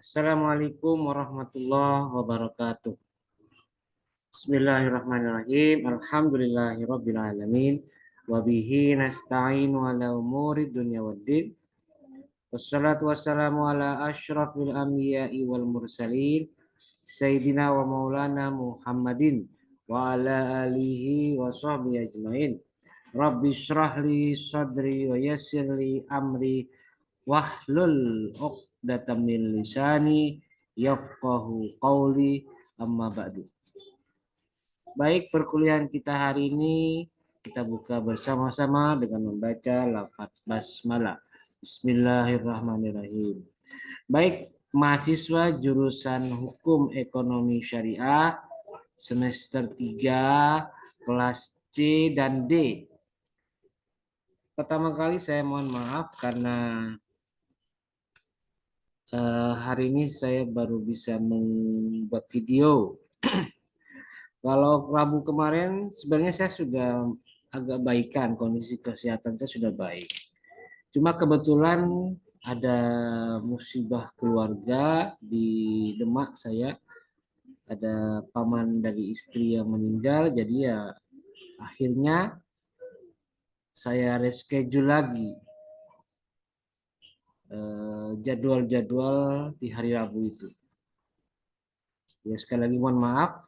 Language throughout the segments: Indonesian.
Assalamualaikum warahmatullahi wabarakatuh. Bismillahirrahmanirrahim. Alhamdulillahirabbil alamin. Wa bihi nasta'in ala umuri dunya waddin. Wassalatu wassalamu ala asyrafil anbiya'i wal mursalin sayyidina wa maulana Muhammadin wa ala alihi wa sahbihi ajmain. Rabbi shrah li sadri wa yassir li amri wahlul 'uqdatam min lisani yafqahu qawli amma ba'du. Baik, perkuliahan kita hari ini kita buka bersama-sama dengan membaca lafaz basmalah. Bismillahirrahmanirrahim. Baik, mahasiswa jurusan Hukum Ekonomi Syariah semester 3 kelas C dan D. Pertama kali saya mohon maaf karena hari ini saya baru bisa membuat video. Kalau Rabu kemarin sebenarnya saya sudah agak baikan, kondisi kesehatan saya sudah baik. Cuma kebetulan ada musibah keluarga di Demak saya. Ada paman dari istri yang meninggal, jadi ya akhirnya saya reschedule lagi jadwal-jadwal di hari Rabu itu. Ya sekali lagi mohon maaf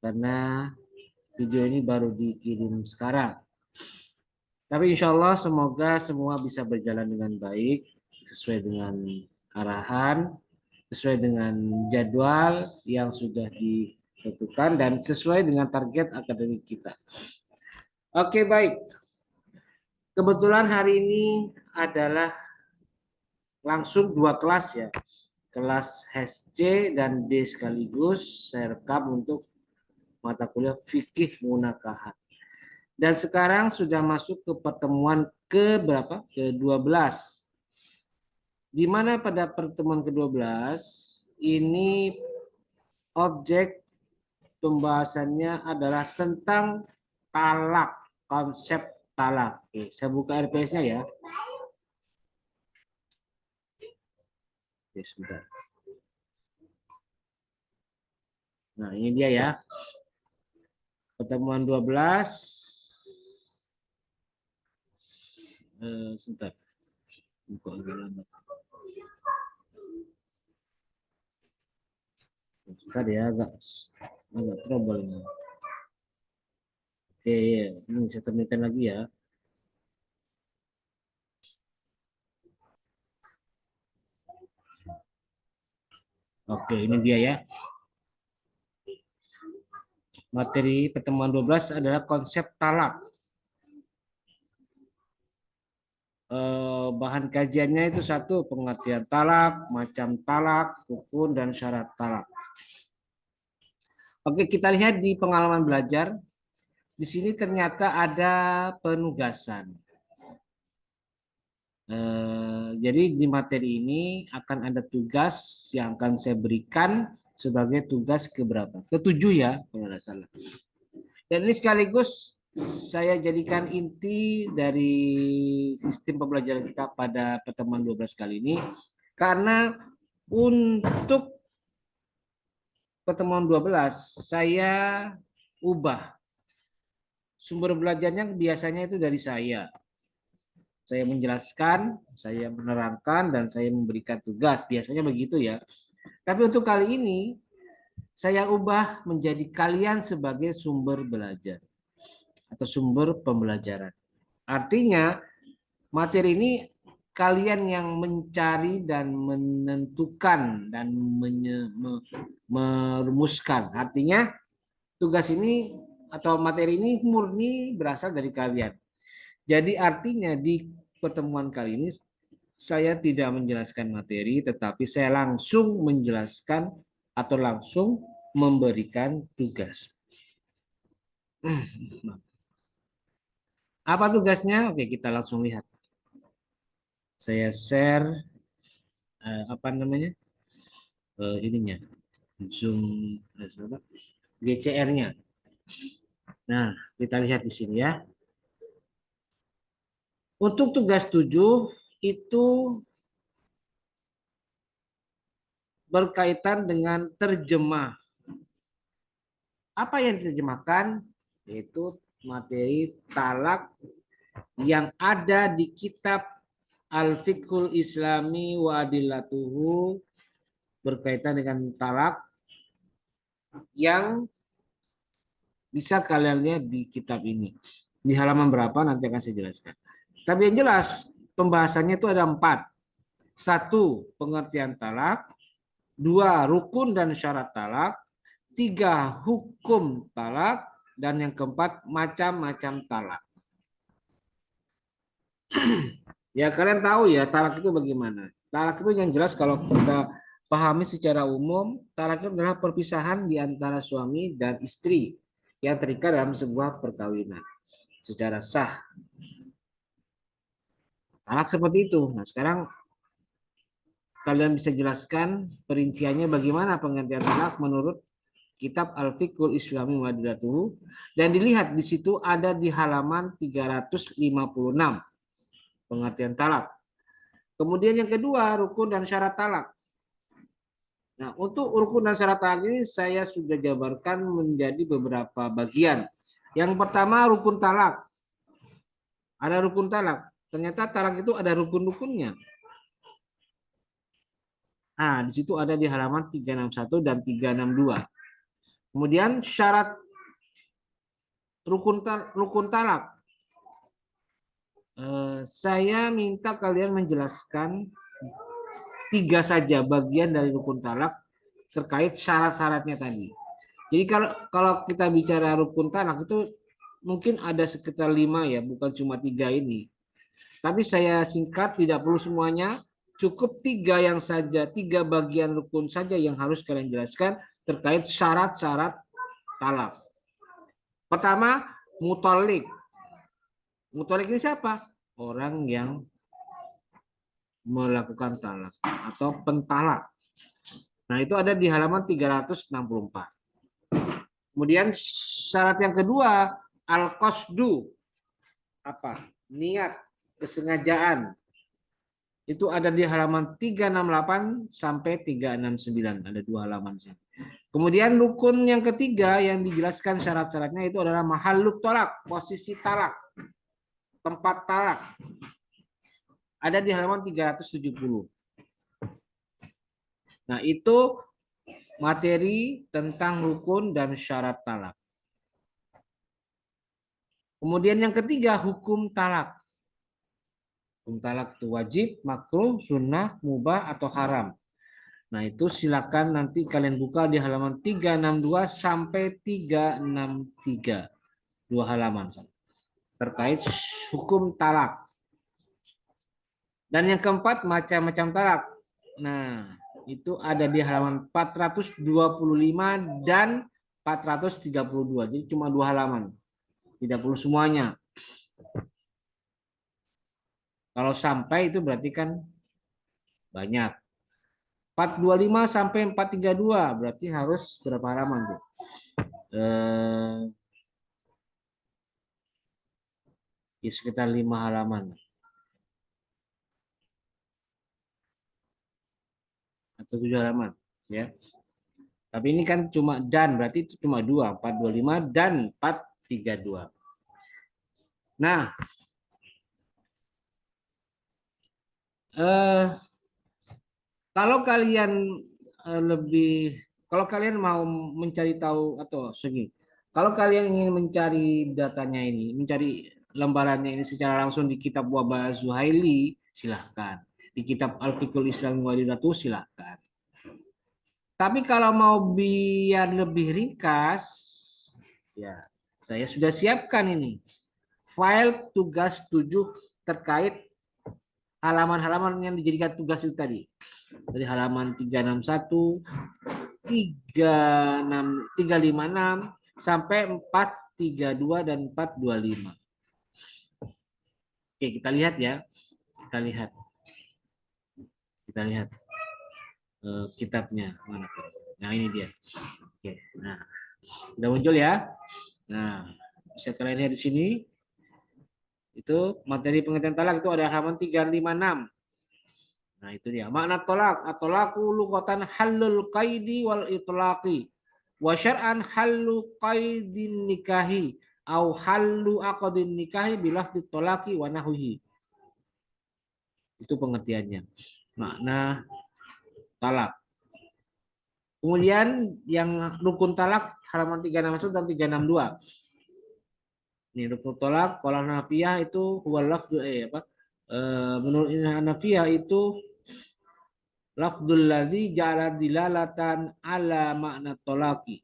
karena video ini baru dikirim sekarang. Tapi insya Allah semoga semua bisa berjalan dengan baik, sesuai dengan arahan, sesuai dengan jadwal yang sudah ditentukan, dan sesuai dengan target akademik kita. Oke, baik. Kebetulan hari ini adalah langsung dua kelas ya. Kelas HC dan D sekaligus saya rekam untuk mata kuliah fikih munakahat. Dan sekarang sudah masuk ke pertemuan ke berapa? Ke-12. Di mana pada pertemuan ke-12 ini objek pembahasannya adalah tentang talak, konsep talak. Oke, saya buka RPS-nya ya. Oke, sebentar. Nah, ini dia ya. Pertemuan 12. Sebentar. Buka agak lama. Sebentar ya, agak trouble. Oke, ini saya temukan lagi ya. Oke, ini dia ya. Materi pertemuan 12 adalah konsep talak. Bahan kajiannya itu satu, pengertian talak, macam talak, rukun, dan syarat talak. Oke, kita lihat di pengalaman belajar. Di sini ternyata ada penugasan. Jadi di materi ini akan ada tugas yang akan saya berikan sebagai tugas keberapa? Ketujuh ya, kalau tidak salah. Dan ini sekaligus saya jadikan inti dari sistem pembelajaran kita pada pertemuan 12 kali ini. Karena untuk pertemuan 12 saya ubah. Sumber belajarnya biasanya itu dari saya. Saya menjelaskan, saya menerangkan, dan saya memberikan tugas. Biasanya begitu ya. Tapi untuk kali ini, saya ubah menjadi kalian sebagai sumber belajar atau sumber pembelajaran. Artinya, materi ini kalian yang mencari dan menentukan dan merumuskan. Artinya, tugas ini atau materi ini murni berasal dari kalian. Jadi artinya di pertemuan kali ini saya tidak menjelaskan materi, tetapi saya langsung menjelaskan atau langsung memberikan tugas. Apa tugasnya? Oke, kita langsung lihat. Saya share apa namanya? Ininya. Zoom GCR-nya. Nah, kita lihat di sini ya. Untuk tugas 7 itu berkaitan dengan terjemah. Apa yang diterjemahkan? Yaitu materi talak yang ada di kitab Al-Fiqhul Islami wa Adillatuhu berkaitan dengan talak yang bisa kalian lihat di kitab ini. Di halaman berapa nanti akan saya jelaskan. Tapi yang jelas pembahasannya itu ada 4. 1. Pengertian talak. 2. Rukun dan syarat talak. 3. Hukum talak. Dan yang keempat, macam-macam talak. Ya kalian tahu ya talak itu bagaimana. Talak itu yang jelas kalau kita pahami secara umum, talak itu adalah perpisahan di antara suami dan istri yang terikat dalam sebuah perkawinan secara sah. Talak seperti itu. Nah sekarang kalian bisa jelaskan perinciannya bagaimana pengertian talak menurut kitab Al-Fiqhul Islami wa Adillatuhu, dan dilihat di situ ada di halaman 356 pengertian talak. Kemudian yang kedua, rukun dan syarat talak. Nah, untuk rukun dan syarat talak ini saya sudah jabarkan menjadi beberapa bagian. Yang pertama, rukun talak. Ada rukun talak. Ternyata talak itu ada rukun-rukunnya. Nah, di situ ada di halaman 361 dan 362. Kemudian syarat rukun talak. Saya minta kalian menjelaskan 3 saja bagian dari rukun talak terkait syarat-syaratnya tadi. Jadi kalau kita bicara rukun talak itu mungkin ada sekitar 5 ya, bukan cuma 3 ini. Tapi saya singkat, tidak perlu semuanya. Cukup 3 yang saja, 3 bagian rukun saja yang harus kalian jelaskan terkait syarat-syarat talak. Pertama, mutolik. Mutolik ini siapa? Orang yang melakukan talak atau pentalak. Nah, itu ada di halaman 364. Kemudian syarat yang kedua, al-qasdu. Apa? Niat, kesengajaan. Itu ada di halaman 368 sampai 369. Ada 2 halaman sih. Kemudian rukun yang ketiga yang dijelaskan syarat-syaratnya itu adalah mahalluk tolak, posisi talak, tempat talak. Ada di halaman 370. Nah, itu materi tentang rukun dan syarat talak. Kemudian yang ketiga, hukum talak. Hukum talak itu wajib, makruh, sunnah, mubah, atau haram. Nah, itu silakan nanti kalian buka di halaman 362 sampai 363. 2 halaman terkait hukum talak. Dan yang keempat, macam-macam talak. Nah, itu ada di halaman 425 dan 432. Jadi cuma 2 halaman. Tidak perlu semuanya. Kalau sampai itu berarti kan banyak. 425 sampai 432 berarti harus berapa halaman tuh? Ya sekitar 5 halaman. Atau 7 halaman. Ya. Tapi ini kan cuma dan, berarti itu cuma 2. 425 dan 432. Nah, kalau kalian kalau kalian mau mencari tahu atau segi, kalau kalian ingin mencari datanya ini, mencari lembarannya ini secara langsung di kitab Wabah Zuhaili, silahkan. Di kitab Al-Fiqhul Islam Wadidatu, silahkan. Tapi kalau mau biar lebih ringkas, ya saya sudah siapkan ini. File tugas 7 terkait halaman-halaman yang dijadikan tugas itu tadi. Dari halaman 361, 356 sampai 432 dan 425. Oke, kita lihat ya. Kita lihat. Kita lihat kitabnya mana tuh. Nah, ini dia. Oke. Nah, udah muncul ya. Nah, bisa kalian lihat di sini. Itu materi pengertian talak itu ada halaman 356. Nah, itu dia. Makna tolak. At-tolaku lughatan halul qaidi wal itlaqi. Wa syar'an halu qaidin nikahi. Au halu aqdin nikahi bilafdi tolaki wa nahwihi. Itu pengertiannya. Makna talak. Kemudian yang rukun talak halaman 361 dan 362. Ini rukun talak kalau Hanafiyah itu huwa lafzu apa? Menurut Hanafiyah itu lafdzul ladzi ja'ala dilalatan ala makna talaqi.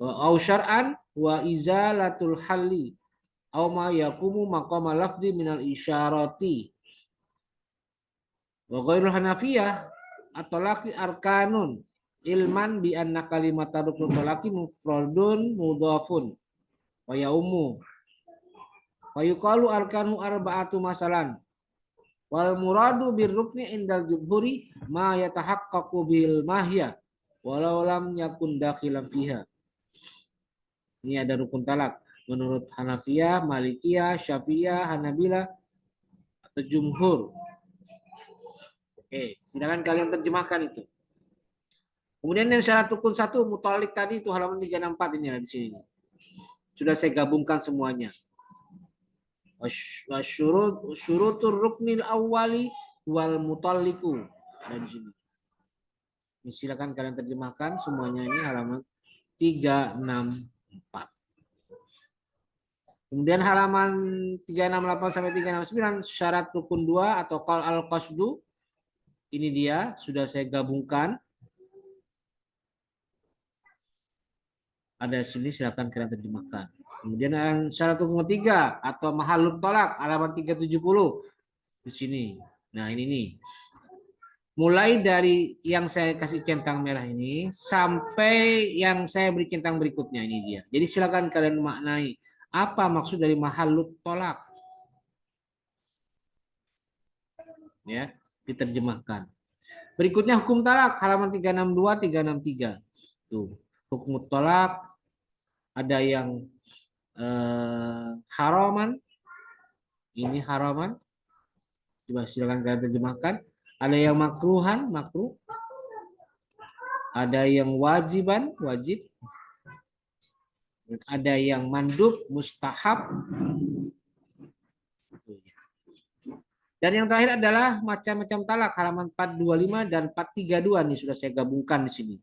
Wa au syar'an wa izalatul halli au ma yaqumu maqama lafzi minal isyarati. Wa ghairul Hanafiyah at-talaqi arkanun ilman bi anna kalimat rukun talaqi mufradun mudhafun wa yaumu wa yuqalu arkanu arba'atu masalan wal muradu bir rukni indal jumhuri ma yatahaqqaqu bil mahya walau lam yakun dakhilan fiha. Ini ada rukun talak menurut Hanafiyah, Malikiyah, Syafi'iyah, Hanabila atau jumhur. Oke, silakan kalian terjemahkan itu. Kemudian yang syarat rukun 1 mutalik tadi itu halaman 364 ini di sini. Sudah saya gabungkan semuanya. Syurutur ruknil awwali wal mutalliku. Ada di sini. Ini silakan kalian terjemahkan semuanya ini halaman 364. Kemudian halaman 368 sampai 369 syarat rukun 2 atau qal al-qasdu. Ini dia sudah saya gabungkan. Ada di sini silakan kalian terjemahkan. Kemudian syarat rukun 3 atau mahalul tolak halaman 370 di sini. Nah, ini nih. Mulai dari yang saya kasih centang merah ini sampai yang saya beri centang berikutnya ini dia. Jadi silakan kalian maknai apa maksud dari mahalul tolak. Ya, diterjemahkan. Berikutnya hukum talak halaman 362 363. Tuh, hukum talak ada yang haraman. Ini haraman. Coba silakan kalian terjemahkan. Ada yang makruhan, makruh. Ada yang wajiban, wajib. Ada yang mandub, mustahab. Dan yang terakhir adalah macam-macam talak halaman 425 dan 432 nih sudah saya gabungkan di sini.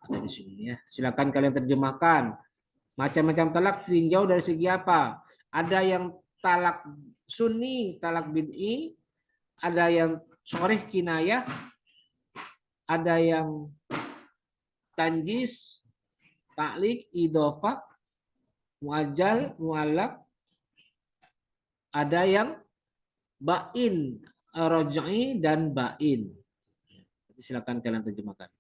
Ada di sini ya. Silakan kalian terjemahkan. Macam-macam talak tinjau dari segi apa? Ada yang talak sunni, talak bid'i, ada yang soreh kinayah, ada yang tanjis, taklik, idhofah, muajjal, muallak, ada yang bain, roj'i dan bain. Silakan kalian terjemahkan.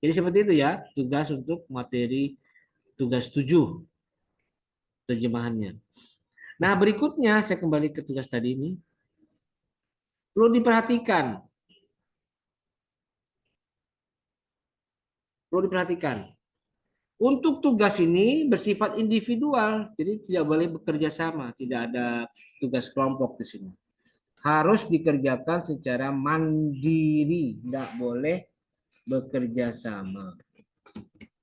Jadi seperti itu ya tugas untuk materi tugas 7 terjemahannya. Nah berikutnya saya kembali ke tugas tadi ini. Perlu diperhatikan. Untuk tugas ini bersifat individual, jadi tidak boleh bekerja sama, tidak ada tugas kelompok di sini. Harus dikerjakan secara mandiri, tidak boleh bekerja sama.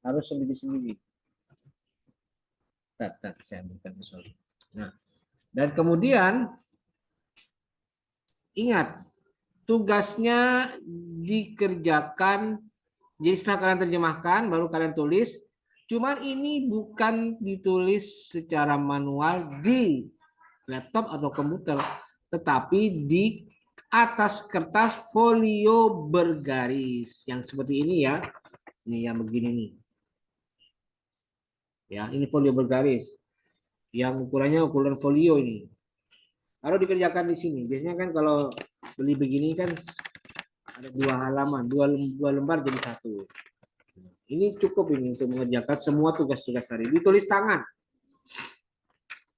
Harus sendiri-sendiri. Saya ambilkan soal. Nah, dan kemudian ingat tugasnya dikerjakan. Jadi setelah kalian terjemahkan, baru kalian tulis. Cuman ini bukan ditulis secara manual di laptop atau komputer, tetapi di atas kertas folio bergaris yang seperti ini ya. Ini yang begini nih. Ya, ini folio bergaris. Yang ukurannya ukuran folio ini. Lalu dikerjakan di sini. Biasanya kan kalau beli begini kan ada 2 halaman, 2 lembar jadi 1. Ini cukup ini untuk mengerjakan semua tugas-tugas tadi. Ditulis tangan.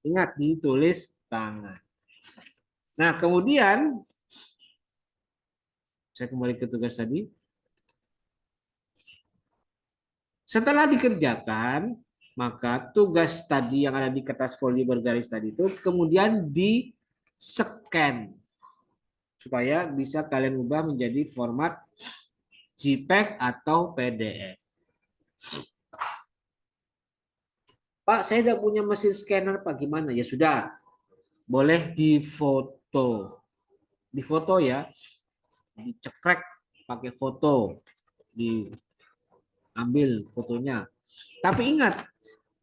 Ingat, ditulis tangan. Nah, kemudian saya kembali ke tugas tadi. Setelah dikerjakan, maka tugas tadi yang ada di kertas folio bergaris tadi itu kemudian di-scan. supaya bisa kalian ubah menjadi format JPEG atau PDF. Pak, saya tidak punya mesin scanner, Pak. Gimana? Ya sudah, boleh difoto. Difoto ya, dicekrek pakai foto, diambil fotonya. Tapi ingat,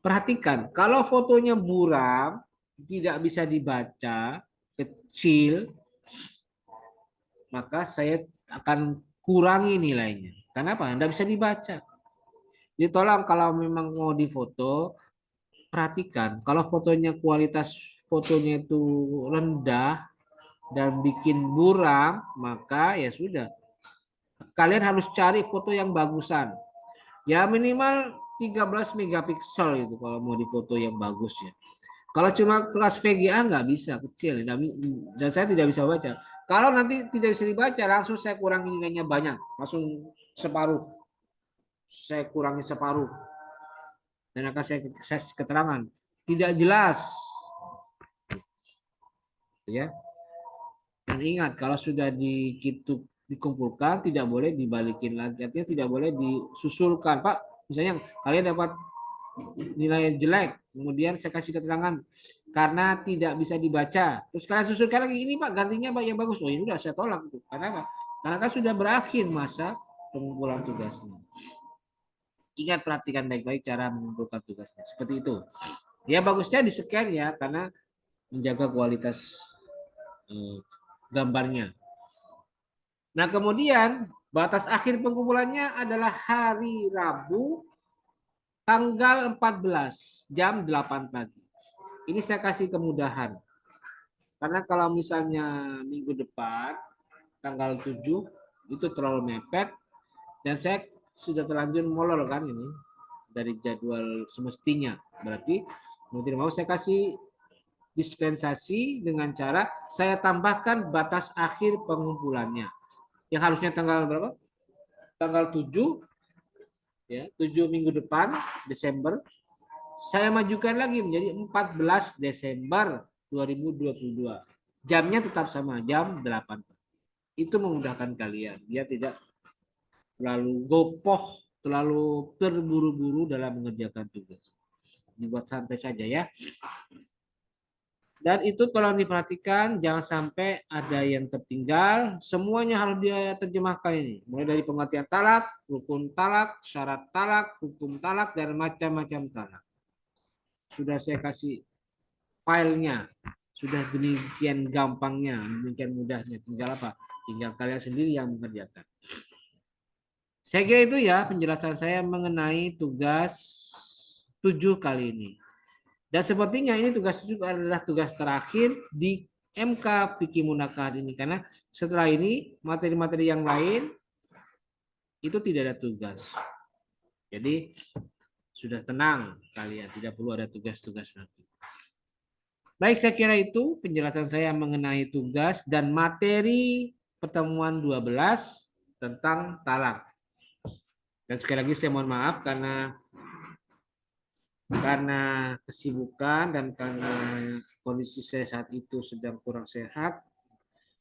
perhatikan, kalau fotonya buram, tidak bisa dibaca, kecil, maka saya akan kurangi nilainya. Kenapa? Tidak bisa dibaca. Jadi tolong kalau memang mau difoto, perhatikan. Kalau fotonya kualitas fotonya itu rendah dan bikin buram, maka ya sudah. Kalian harus cari foto yang bagusan. Ya minimal 13 megapiksel itu kalau mau difoto yang bagus ya. Kalau cuma kelas VGA nggak bisa, kecil. Dan saya tidak bisa baca. Kalau nanti tidak bisa dibaca, langsung saya kurangi nilainya banyak. Langsung separuh. Saya kurangi separuh. Dan akan saya keterangan. Tidak jelas. Ya. Dan ingat, kalau sudah dikumpulkan, tidak boleh dibalikin lagi. Artinya tidak boleh disusulkan. Pak, misalnya kalian dapat nilai jelek, kemudian saya kasih keterangan karena tidak bisa dibaca. Terus kalian susulkan lagi, ini Pak gantinya Pak yang bagus. Oh ya udah saya tolak itu. Karena apa? Karena kan sudah berakhir masa pengumpulan tugasnya. Ingat, perhatikan baik-baik cara mengumpulkan tugasnya. Seperti itu. Ya bagusnya di scan ya karena menjaga kualitas gambarnya. Nah kemudian batas akhir pengumpulannya adalah hari Rabu tanggal 14 jam 8 pagi. Ini saya kasih kemudahan. Karena kalau misalnya minggu depan tanggal 7 itu terlalu mepet dan saya sudah terlanjur molor kan ini dari jadwal semestinya. Berarti mau tidak mau saya kasih dispensasi dengan cara saya tambahkan batas akhir pengumpulannya. Yang harusnya tanggal berapa? Tanggal 7 ya, 7 minggu depan Desember saya majukan lagi menjadi 14 Desember 2022. Jamnya tetap sama, jam 8. Itu memudahkan kalian. Dia tidak terlalu gopoh, terlalu terburu-buru dalam mengerjakan tugas. Dibuat santai saja ya. Dan itu tolong diperhatikan, jangan sampai ada yang tertinggal. Semuanya harus dia terjemahkan ini. Mulai dari pengertian talak, rukun talak, syarat talak, hukum talak, dan macam-macam talak. Sudah saya kasih filenya. Sudah demikian gampangnya, demikian mudahnya. Tinggal apa? Tinggal kalian sendiri yang mengerjakan. Saya kira itu ya penjelasan saya mengenai tugas 7 kali ini. Dan sepertinya ini tugas 7 adalah tugas terakhir di MK Fikih Munakah ini. Karena setelah ini materi-materi yang lain itu tidak ada tugas. Jadi sudah tenang kalian, tidak perlu ada tugas-tugas lagi. Baik, saya kira itu penjelasan saya mengenai tugas dan materi pertemuan 12 tentang talak. Dan sekali lagi saya mohon maaf karena kesibukan dan karena kondisi saya saat itu sedang kurang sehat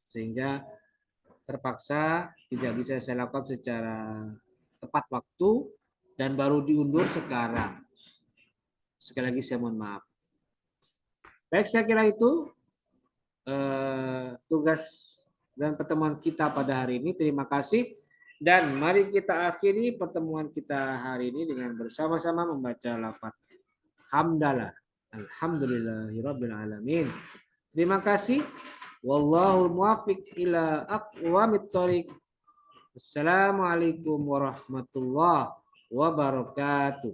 sehingga terpaksa tidak bisa saya lakukan secara tepat waktu dan baru diundur sekarang. Sekali lagi saya mohon maaf. Baik, saya kira itu tugas dan pertemuan kita pada hari ini. Terima kasih dan mari kita akhiri pertemuan kita hari ini dengan bersama-sama membaca lafaz hamdalah. Alhamdulillahirabbil alamin. Terima kasih. Wallahul muwaffiq ila aqwamit thoriq. Assalamualaikum warahmatullahi wabarakatuh.